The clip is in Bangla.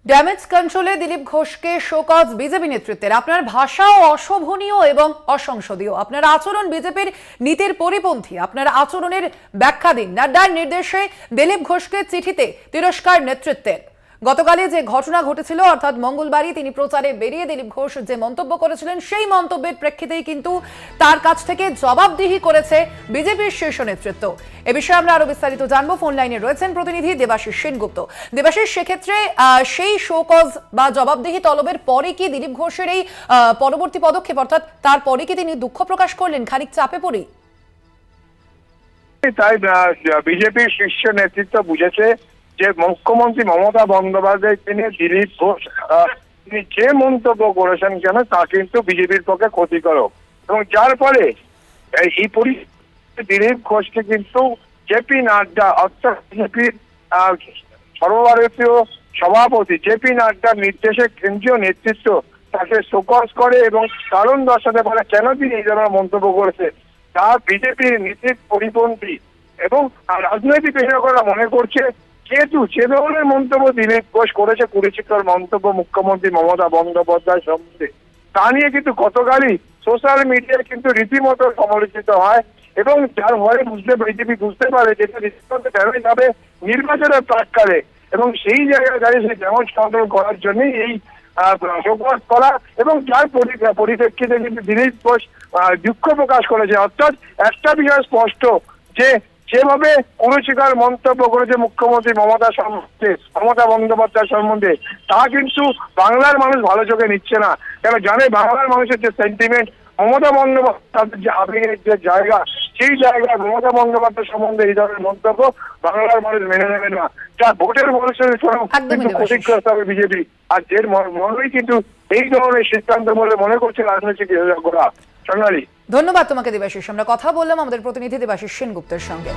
ড্যামেজ কন্ট্রোলে দিলীপ ঘোষকে শোকজ বিজেপি নেতৃত্বের। আপনার ভাষাও অশোভনীয় এবং অসংসদীয়, আপনার আচরণ বিজেপির নীতির পরিপন্থী। আপনার আচরণের ব্যাখ্যা দিন। নাড্ডার নির্দেশে দিলীপ ঘোষকে চিঠিতে তিরস্কার নেতৃত্বের। গতকালই যে ঘটনা ঘটেছিল, অর্থাৎ মঙ্গলবারই তিনি প্রচারে বেরিয়ে দিলীপ ঘোষ যে মন্তব্য করেছিলেন, সেই মন্তব্যের প্রেক্ষিতেই কিন্তু তার কাছ থেকে জবাবদিহি করেছে বিজেপির শীর্ষ নেতৃত্ব। এ বিষয়ে আমরা আরো বিস্তারিত জানবো। ফোন লাইনে রয়েছেন প্রতিনিধি দেবাশিস সেনগুপ্ত। দেবাশিস, সেক্ষেত্রে সেই শোকজ বা জবাবদিহি তলবের পরে কি দিলীপ ঘোষের এই পরবর্তী পদক্ষেপ, অর্থাৎ তারপরে কি তিনি দুঃখ প্রকাশ করলেন খানিক চাপে পড়েই? তাই বিজেপির শীর্ষ নেতৃত্ব বুঝেছে যে মুখ্যমন্ত্রী মমতা বন্দ্যোপাধ্যায় তিনি দিলীপ ঘোষ তিনি যে মন্তব্য করেছেন কেন তা কিন্তু বিজেপির পক্ষে ক্ষতিকারক, এবং যার ফলে এই পরিস্থিতি দিলীপ ঘোষকে কিন্তু জেপি নাড্ডা অর্থাৎ বিজেপির সর্বভারতীয় সভাপতি জেপি নাড্ডার নির্দেশে কেন্দ্রীয় নেতৃত্ব তাকে শোকজ করে এবং কারণ দর্শাতে পারে কেন তিনি এই ধরনের মন্তব্য করেছে তা বিজেপির নীতির পরিপন্থী। এবং রাজনৈতিক বিশেষজ্ঞরা মনে করছে যেহেতু যে ধরনের মন্তব্য দিলীপ ঘোষ করেছে, কুরুচিকর মন্তব্য মুখ্যমন্ত্রী মমতা বন্দ্যোপাধ্যায় সম্বন্ধে, তা নিয়ে কিন্তু গতকালই সোশ্যাল মিডিয়ায় কিন্তু রীতিমতো সমালোচিত হয়, এবং যার ফলে বিজেপি বুঝতে পারে যেটা রীতিমতো ড্যামেজ হবে নির্বাচনের প্রাক্কালে, এবং সেই জায়গায় দাঁড়িয়ে সেই ড্যামেজ কন্ট্রোল করার জন্যই এই শোকজ করা, এবং যার পরিপ্রেক্ষিতে কিন্তু দিলীপ ঘোষ দুঃখ প্রকাশ করেছে। অর্থাৎ একটা বিষয় স্পষ্ট যে যেভাবে কুরুচিকর মন্তব্য করেছে মুখ্যমন্ত্রী মমতা বন্দ্যোপাধ্যায় সম্বন্ধে, তা কিন্তু বাংলার মানুষ ভালো চোখে নিচ্ছে না। কেন জানে বাংলার মানুষের যে সেন্টিমেন্ট, মমতা বন্দ্যোপাধ্যায়ের যে আবেগের যে জায়গা, সেই জায়গায় মমতা বন্দ্যোপাধ্যায় সম্বন্ধে এই ধরনের মন্তব্য বাংলার মানুষ মেনে নেবে না। যা ভোটের মানুষের কিন্তু ক্ষতিগ্রস্ত হবে বিজেপি, আর এর মনেই কিন্তু এই ধরনের সিদ্ধান্ত বলে মনে করছে রাজনৈতিক বিশেষজ্ঞরা। সোনালী, ধন্যবাদ তোমাকে দেবাশিস। আমরা কথা বললাম আমাদের প্রতিনিধি দেবাশিস সেনগুপ্তের সঙ্গে।